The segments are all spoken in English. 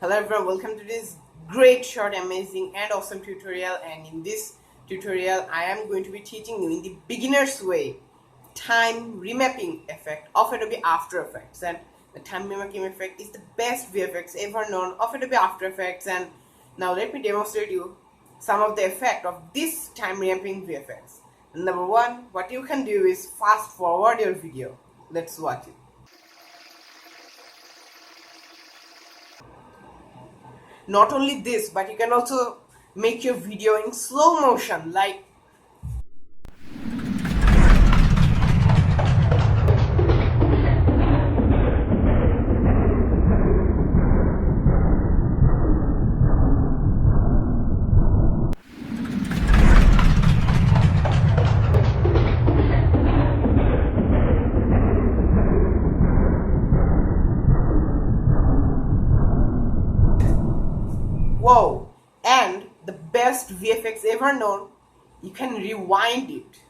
Hello everyone, welcome to this great, short, amazing and awesome tutorial. And in this tutorial I am going to be teaching you in the beginner's way time remapping effect of Adobe After Effects. And the time remapping effect is the best VFX ever known of Adobe After Effects. And now let me demonstrate you some of the effect of this time remapping VFX. Number one, what you can do is fast forward your video. Let's watch it. Not only this, but you can also make your video in slow motion, like whoa. And the best VFX ever known, you can rewind it.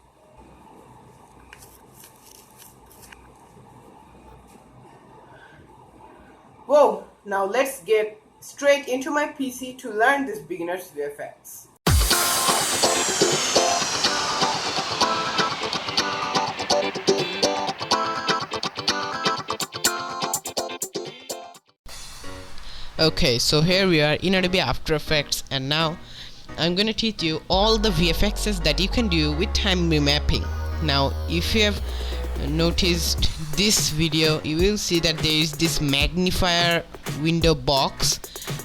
Whoa, now let's get straight into my PC to learn this beginner's VFX. Okay, so here we are in Adobe After Effects, and now I'm gonna teach you all the VFXs that you can do with time remapping. Now if you have noticed this video, you will see that there is this magnifier window box.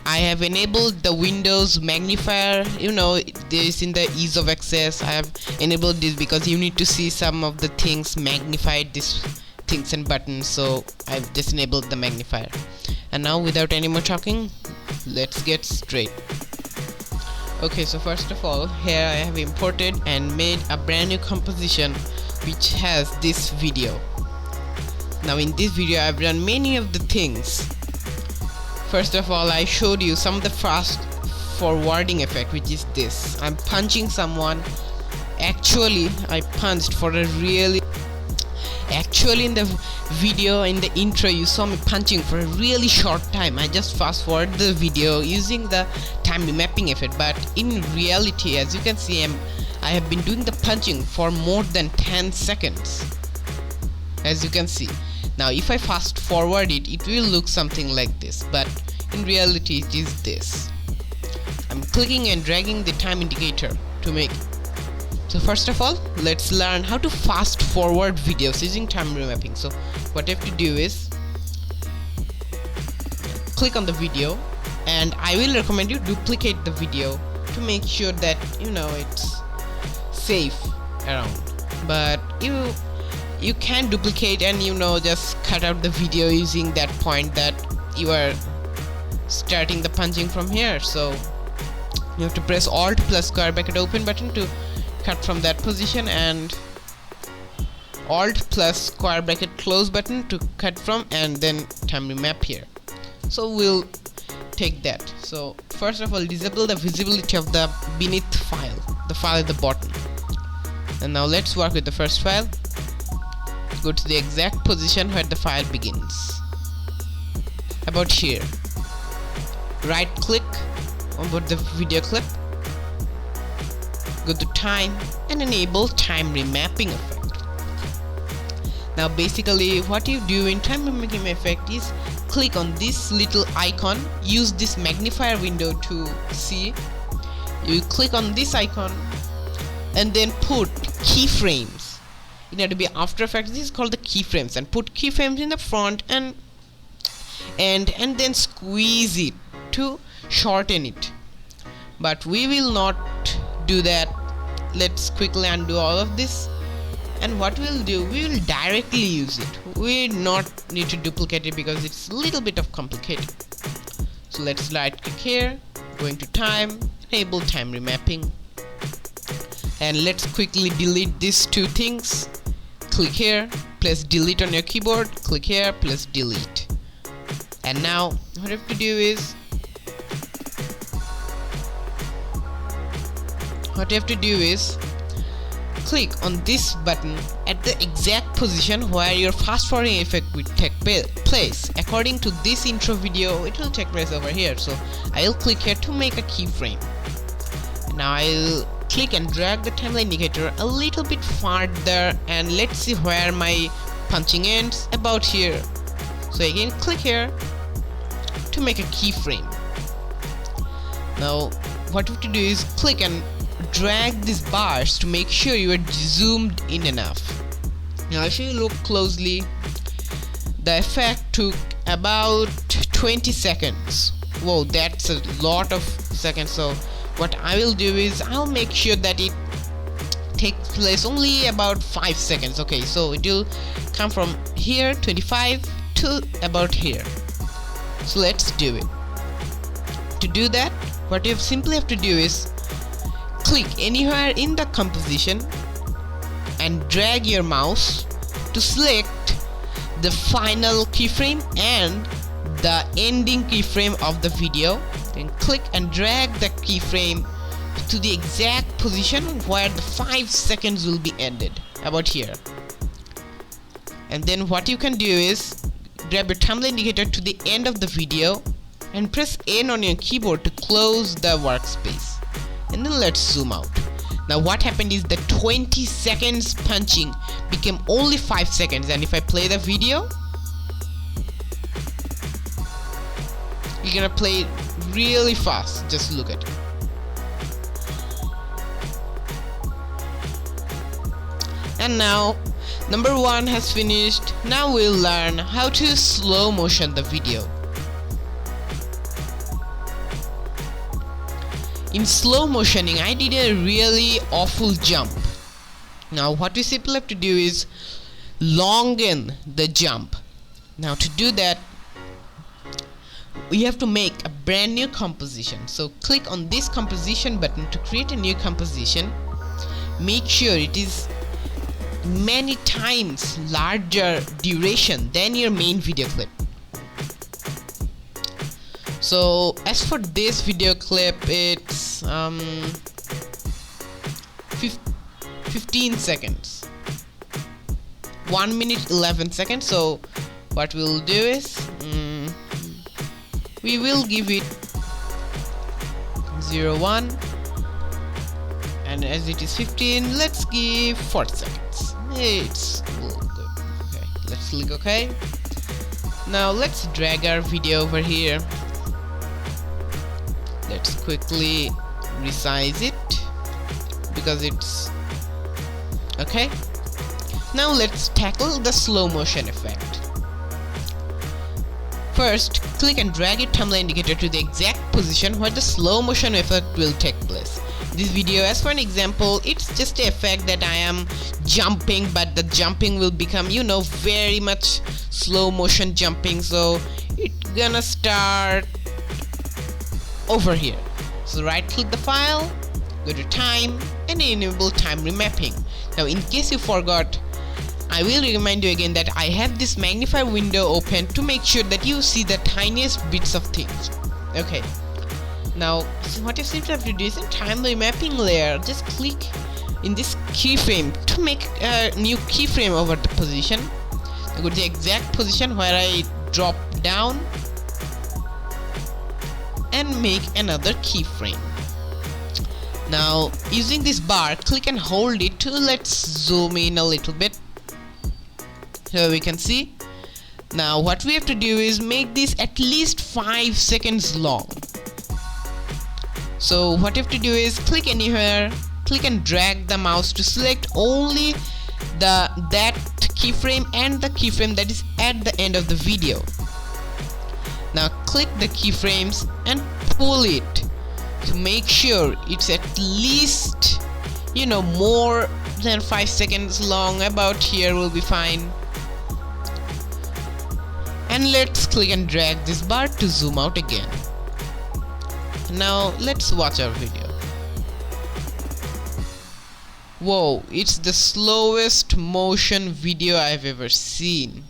I have enabled the Windows magnifier, there is in the ease of access. I have enabled this because you need to see some of the things magnified, these things and buttons, so I've just enabled the magnifier. And now without any more talking, let's get straight. Okay, so first of all, here I have imported and made a brand new composition which has this video. Now in this video I've done many of the things. First of all, I showed you some of the fast forwarding effect, which is this. I'm punching someone. Actually I punched for a really in the video, in the intro, you saw me punching for a really short time. I just fast forward the video using the time remapping effect, but in reality, as you can see, I have been doing the punching for more than 10 seconds, as you can see. Now if I fast forward it, it will look something like this, but in reality it is this. I'm clicking and dragging the time indicator to make it. So first of all, let's learn how to fast forward videos using time remapping. So what you have to do is click on the video, and I will recommend you duplicate the video to make sure that it's safe around. But you can duplicate and just cut out the video using that point that you are starting the punching from here. So you have to press Alt plus square bracket open button to cut from that position, and Alt plus square bracket close button to cut from, and then time remap here. So we'll take that. So first of all, disable the visibility of the beneath file, the file at the bottom. And now let's work with the first file. Go to the exact position where the file begins, about here. Right click on both the video clip, go to time and enable time remapping effect. Now basically what you do in time remapping effect is click on this little icon, use this magnifier window to see. You click on this icon and then put keyframes. In Adobe After Effects, this is called the keyframes, and put keyframes in the front and then squeeze it to shorten it. But we will not do that. Let's quickly undo all of this, and what we'll do, we will directly use it. We not need to duplicate it because it's a little bit of complicated. So let's right click here, going to time, enable time remapping, and let's quickly delete these two things. Click here, press delete on your keyboard, click here, press delete. And now what you have to do is click on this button at the exact position where your fast forwarding effect will take place. According to this intro video, it will take place over here. So I'll click here to make a keyframe. Now I'll click and drag the timeline indicator a little bit farther, and let's see where my punching ends, about here. So again, click here to make a keyframe. Now what you have to do is click and drag these bars to make sure you are zoomed in enough. Now if you look closely, the effect took about 20 seconds. Whoa, that's a lot of seconds. So what I will do is I'll make sure that it takes place only about 5 seconds. Okay, so it will come from here 25 to about here. So let's do it. To do that, what you simply have to do is click anywhere in the composition and drag your mouse to select the final keyframe and the ending keyframe of the video. Then click and drag the keyframe to the exact position where the 5 seconds will be ended, about here. And then what you can do is grab your timeline indicator to the end of the video and press N on your keyboard to close the workspace. And then let's zoom out. Now what happened is the 20 seconds punching became only 5 seconds, and if I play the video, you're gonna play it really fast. Just look at it. And now number 1 has finished. Now we'll learn how to slow motion the video. In slow motioning, I did a really awful jump. Now what we simply have to do is longen the jump. Now to do that, we have to make a brand new composition. So click on this composition button to create a new composition. Make sure it is many times larger duration than your main video clip. So as for this video clip, it's 15 seconds, 1 minute 11 seconds. So what we'll do is we will give it 01, and as it is 15, let's give 4 seconds. It's good. Okay, let's click OK. Now let's drag our video over here. Let's quickly resize it because it's okay. Now let's tackle the slow motion effect. First, click and drag your timeline indicator to the exact position where the slow motion effect will take place. This video, as for an example, it's just an effect that I am jumping, but the jumping will become, you know, very much slow motion jumping. So it's gonna start over here. So right click the file, go to time, and enable time remapping. Now in case you forgot, I will remind you again that I have this magnify window open to make sure that you see the tiniest bits of things. Okay, now so what you simply have to do is in time remapping layer, just click in this keyframe to make a new keyframe over the position. Now go to the exact position where I drop down and make another keyframe. Now using this bar, click and hold it to, let's zoom in a little bit. Here we can see. Now what we have to do is make this at least 5 seconds long. So what you have to do is click anywhere, click and drag the mouse to select only that keyframe and the keyframe that is at the end of the video. Now click the keyframes and pull it to make sure it's at least, you know, more than 5 seconds long. About here will be fine. And let's click and drag this bar to zoom out again. Now let's watch our video. Whoa, it's the slowest motion video I've ever seen.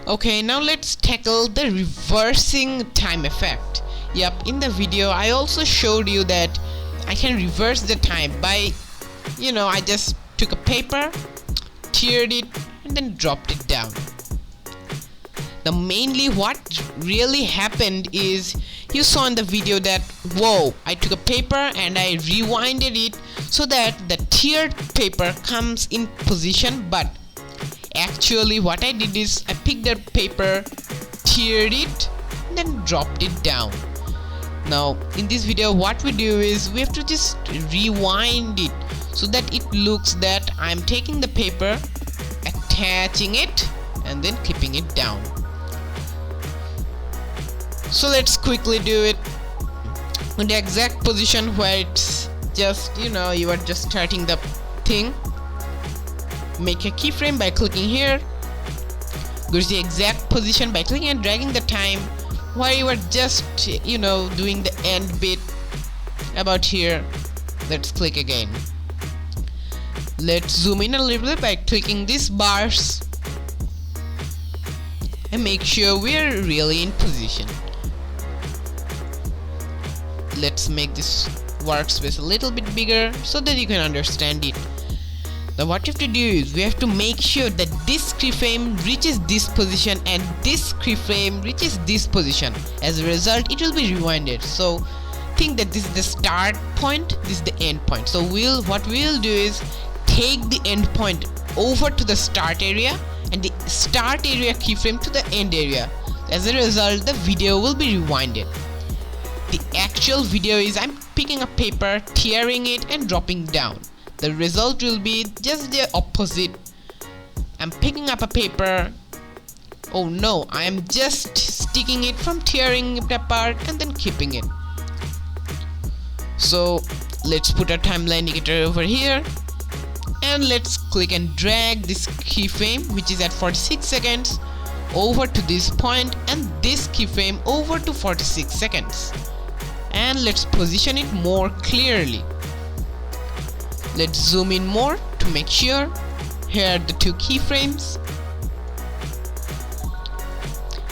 Okay, now let's tackle the reversing time effect. Yep, in the video I also showed you that I can reverse the time by, you know, I just took a paper, teared it, and and then dropped it down. Now mainly what really happened is, you saw in the video that, whoa, I took a paper and I rewinded it so that the tiered paper comes in position, but actually what I did is I picked the paper, tiered it, and then dropped it down. Now in this video what we do is we have to just rewind it so that it looks that I'm taking the paper, attaching it, and then clipping it down. So let's quickly do it in the exact position where it's just, you are just starting the thing. Make a keyframe by clicking here. Go to the exact position by clicking and dragging the time where you are just, doing the end bit about here. Let's click again. Let's zoom in a little bit by clicking these bars and make sure we're really in position. Let's make this workspace a little bit bigger so that you can understand it. Now what you have to do is we have to make sure that this keyframe reaches this position and this keyframe reaches this position. As a result, it will be rewinded. So think that this is the start point, this is the end point. So what we'll do is take the end point over to the start area and the start area keyframe to the end area. As a result, the video will be rewinded. The actual video is I'm picking a paper, tearing it and dropping down. The result will be just the opposite. I'm picking up a paper. Oh no, I am just sticking it from tearing it apart and then keeping it. So let's put a timeline indicator over here and let's click and drag this keyframe, which is at 46 seconds, over to this point and this keyframe over to 46 seconds. And let's position it more clearly. Let's zoom in more to make sure. Here are the two keyframes.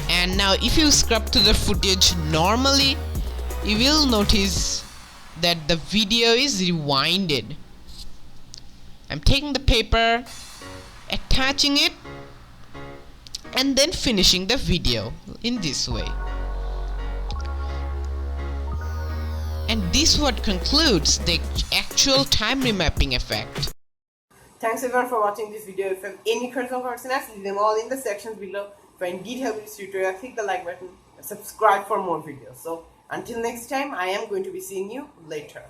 And now if you scrub to the footage normally, you will notice that the video is rewinded. I'm taking the paper, attaching it, and then finishing the video in this way. And this what concludes the actual time remapping effect. Thanks everyone for watching this video. If you have any questions or concerns, leave them all in the sections below. If you need help with this tutorial, click the like button and subscribe for more videos. So until next time, I am going to be seeing you later.